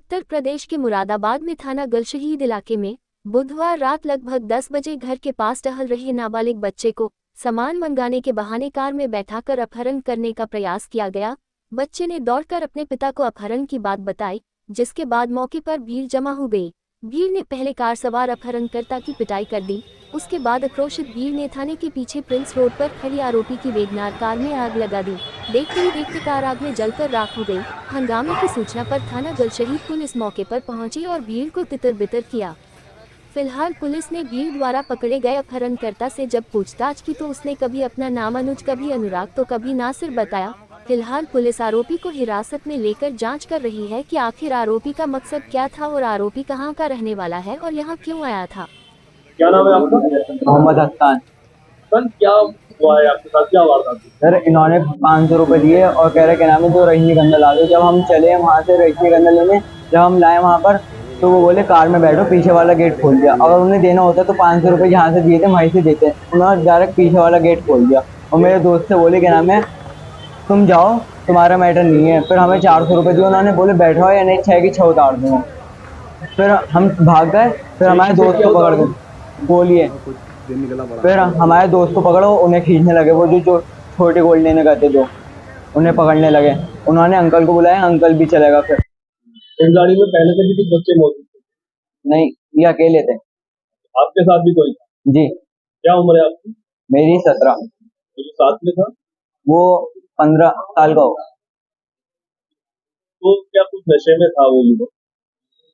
उत्तर प्रदेश के मुरादाबाद में थाना गलशहीद इलाके में बुधवार रात लगभग 10 बजे घर के पास टहल रहे नाबालिग बच्चे को सामान मंगाने के बहाने कार में बैठाकर अपहरण करने का प्रयास किया गया। बच्चे ने दौड़कर अपने पिता को अपहरण की बात बताई, जिसके बाद मौके पर भीड़ जमा हो गई। भीड़ ने पहले कार सवार अपहरणकर्ता की पिटाई कर दी। उसके बाद आक्रोशित भीड़ ने थाने के पीछे प्रिंस रोड पर खड़ी आरोपी की वेगनार कार में आग लगा दी। देखते ही देखते कार आग में जलकर राख हो गई। हंगामे की सूचना पर थाना गलशहीद पुलिस मौके पर पहुंची और भीड़ को तितर-बितर किया। फिलहाल पुलिस ने भीड़ द्वारा पकड़े गए अपहरणकर्ता से जब पूछताछ की तो उसने कभी अपना नाम अनुज, कभी अनुराग तो कभी नासिर बताया। फिलहाल पुलिस आरोपी को हिरासत में लेकर जांच कर रही है कि आखिर आरोपी का मकसद क्या था और आरोपी कहां का रहने वाला है और यहां क्यों आया था। क्या नाम है आपका? मोहम्मद हसन। सर क्या हुआ है आपके साथ, क्या वारदात हुई? सर इन्होंने 500 रुपए दिए और कह रहे क्या नाम है तो रजनीगंधा ला दो। जब हम चले वहाँ से रजनीगंधा लेने, जब हम लाए वहाँ पर तो वो बोले कार में बैठो, पीछे वाला गेट खोल दिया। अगर उन्हें देना होता तो 500 रुपये जहाँ से दिए थे वहीं से देते। उन्होंने डायरेक्ट पीछे वाला गेट खोल दिया और मेरे दोस्त से बोले क्या नाम है तुम जाओ, तुम्हारा मैटर नहीं है। फिर हमें 400 रुपये दिए। उन्होंने बोले बैठो या नहीं 6 की 6 उतार दूँगा। फिर हम भाग गए। फिर हमारे दोस्त को पकड़ गए, बोलिए। फिर हमारे दोस्त को पकड़ो, उन्हें खींचने लगे। वो जो छोटे गोल्ड लेने गए थे जो उन्हें पकड़ने लगे। उन्होंने अंकल को बुलाया, अंकल भी चलेगा। फिर इस गाड़ी में पहले से भी कुछ बच्चे मौजूद थे? नहीं, ये अकेले थे। आपके साथ भी कोई था? जी। क्या उम्र है आपकी? मेरी 17। तो जो साथ में था वो 15 साल का होगा। तो क्या कुछ नशे में था वो युवक?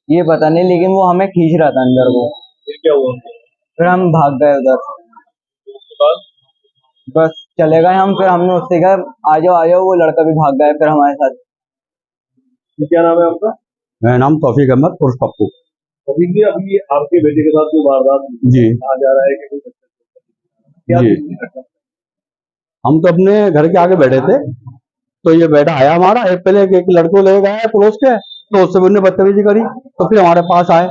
ये पता नहीं, लेकिन वो हमें खींच रहा था अंदर को। फिर क्या हुआ? फिर हम भाग गए उधर। उसके बाद बस चले गए हम। फिर हमने उससे कहा आ जाओ, वो लड़का भी भाग गया फिर हमारे साथ। क्या नाम है आपका? मेरा नाम तौफीक अहमद उर्फ पप्पू। अभी भी अभी आपके बेटे के साथ जो वारदात हुई, जी। कहा जा रहा है कि कोई बच्चा क्या जी। घटना? हम तो अपने घर के आगे बैठे थे तो ये बेटा आया हमारा, पहले एक लड़को ले गया पड़ोस के, तो उससे उन्होंने बदतमीजी करी। तो फिर हमारे पास आए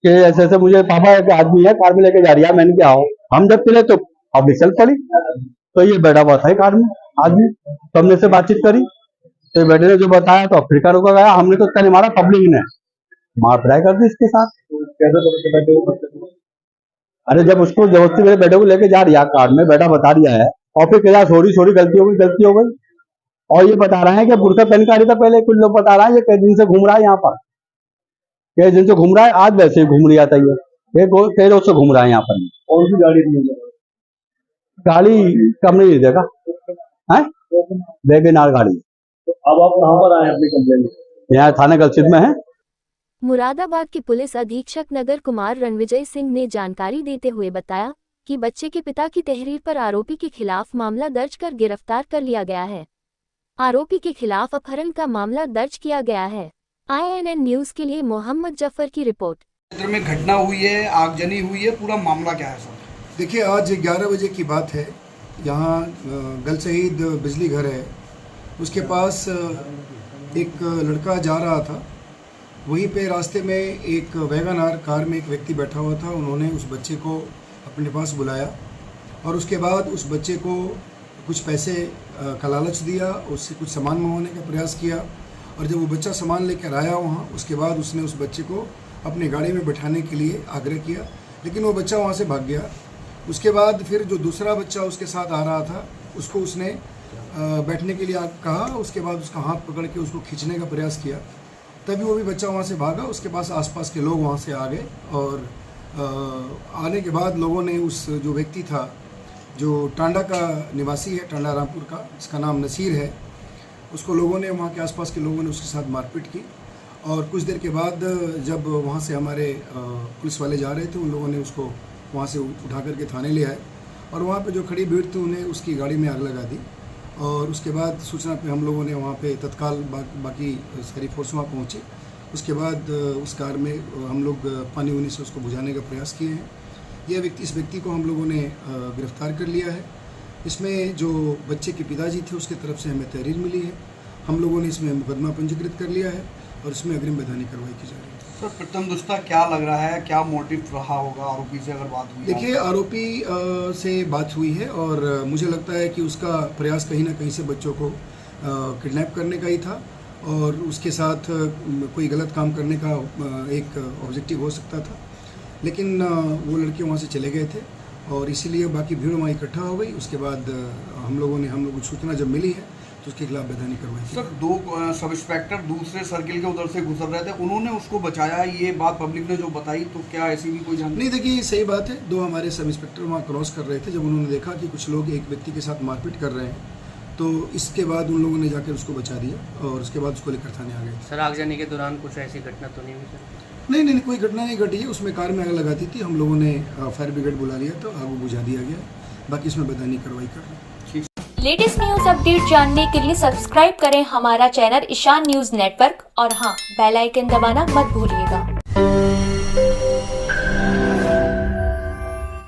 कि ऐसे ऐसे मुझे पापा एक आदमी है कार में लेके जा रही है। मैंने क्या हो, हम जब चले तो पब्लिक चल पड़ी। तो ये बैठा हुआ था कार में आदमी, तो हमने से बातचीत करी तो बेटे ने जो बताया तो अफ्रीका रुका गया। हमने तो कल मारा, पब्लिक ने मार पिटाई कर दी इसके साथ। कैसे पता चला कि वो बच्चा? अरे जब उसको जबरदस्ती मेरे बेटे को लेके जा रही है कार में, बेटा बता दिया है और फिर कहा सॉरी गलती हो गई। और ये बता रहे हैं कि बुरका पहन के आ रही था पहले। कुछ लोग बता रहे हैं ये कई दिन से घूम रहा है यहाँ पर, कई दिन से घूम रहा है, आज वैसे ही घूम रहा था। ये कई रोज से घूम रहा है यहाँ पर। कौन सी गाड़ी थी? गाड़ी कम नहीं देखा है, वेगनार गाड़ी। तो अब आप कहाँ पर आए अपनी कंप्लेन? यहाँ थाना गलसिद में है। मुरादाबाद के पुलिस अधीक्षक नगर कुमार रणविजय सिंह ने जानकारी देते हुए बताया कि बच्चे के पिता की तहरीर पर आरोपी के खिलाफ मामला दर्ज कर गिरफ्तार कर लिया गया है। आरोपी के खिलाफ अपहरण का मामला दर्ज किया गया है। INN न्यूज के लिए मोहम्मद जफर की रिपोर्ट। क्षेत्र में घटना हुई है, आगजनी हुई है, पूरा मामला क्या है सर? देखिए आज 11 बजे की बात है। यहाँ गलशहीद बिजली घर है, उसके पास एक लड़का जा रहा था। वहीं पे रास्ते में एक वैगन आर कार में एक व्यक्ति बैठा हुआ था। उन्होंने उस बच्चे को अपने पास बुलाया और उसके बाद उस बच्चे को कुछ पैसे का लालच दिया, उससे कुछ सामान मंगवाने का प्रयास किया। और जब वो बच्चा सामान लेकर आया वहाँ, उसके बाद उसने उस बच्चे को अपनी गाड़ी में बैठाने के लिए आग्रह किया, लेकिन वो बच्चा वहाँ से भाग गया। उसके बाद फिर जो दूसरा बच्चा उसके साथ आ रहा था उसको उसने बैठने के लिए कहा। उसके बाद उसका हाथ पकड़ के उसको खींचने का प्रयास किया, तभी वो भी बच्चा वहाँ से भागा। उसके पास आसपास के लोग वहाँ से आ गए और आने के बाद लोगों ने उस जो व्यक्ति था जो टांडा का निवासी है, टांडा रामपुर का, इसका नाम नसीर है, उसको लोगों ने वहाँ के आसपास के लोगों ने उसके साथ मारपीट की। और कुछ देर के बाद जब वहाँ से हमारे पुलिस वाले जा रहे थे, उन लोगों ने उसको वहाँ से उठा करके थाने ले आए और वहाँ पे जो खड़ी भीड़ थी उन्हें उसकी गाड़ी में आग लगा दी। और उसके बाद सूचना पे हम लोगों ने वहाँ पे तत्काल बाकी सारी फोर्स वहाँ पहुँची। उसके बाद उस कार में हम लोग पानी उनी से उसको बुझाने का प्रयास किए हैं। इस व्यक्ति को हम लोगों ने गिरफ्तार कर लिया है। इसमें जो बच्चे के पिताजी थे उसके तरफ से हमें तहरीर मिली है। हम लोगों ने इसमें मुकदमा पंजीकृत कर लिया है और इसमें अग्रिम वैधानिक कार्रवाई की जा रही है। सर प्रथम दृष्टया क्या लग रहा है, क्या मोटिव रहा होगा आरोपी से अगर बात हुई? देखिए आरोपी से बात हुई है और मुझे लगता है कि उसका प्रयास कहीं ना कहीं से बच्चों को किडनैप करने का ही था। और उसके साथ कोई गलत काम करने का एक ऑब्जेक्टिव हो सकता था, लेकिन वो लड़के वहाँ से चले गए थे और इसीलिए बाकी भीड़ वहाँ इकट्ठा हो गई। उसके बाद हम लोगों को सूचना जब मिली है तो उसके खिलाफ बैधानी करवाई। सर, दो सब इंस्पेक्टर दूसरे सर्किल के उधर से गुजर रहे थे, उन्होंने उसको बचाया, ये बात पब्लिक ने जो बताई, तो क्या ऐसी भी कोई जानकारी? नहीं, देखिए सही बात है, दो हमारे सब इंस्पेक्टर वहाँ क्रॉस कर रहे थे। जब उन्होंने देखा कि कुछ लोग एक व्यक्ति के साथ मारपीट कर रहे हैं तो इसके बाद उन लोगों ने जाकर उसको बचा दिया और उसके बाद उसको लेकर थाने आ गए। सर, आगजनी के दौरान कुछ ऐसी घटना तो नहीं हुई सर? नहीं, कोई घटना नहीं घटी है। उसमें कार में आग लगा दी थी, हम लोगों ने फायर ब्रिगेड बुला लिया तो आग बुझा दिया गया। बाकी इसमें बैधानी कार्रवाई कर रहे हैं। लेटेस्ट न्यूज अपडेट जानने के लिए सब्सक्राइब करें हमारा चैनल ईशान न्यूज नेटवर्क और हाँ, बेल आइकन दबाना मत भूलिएगा।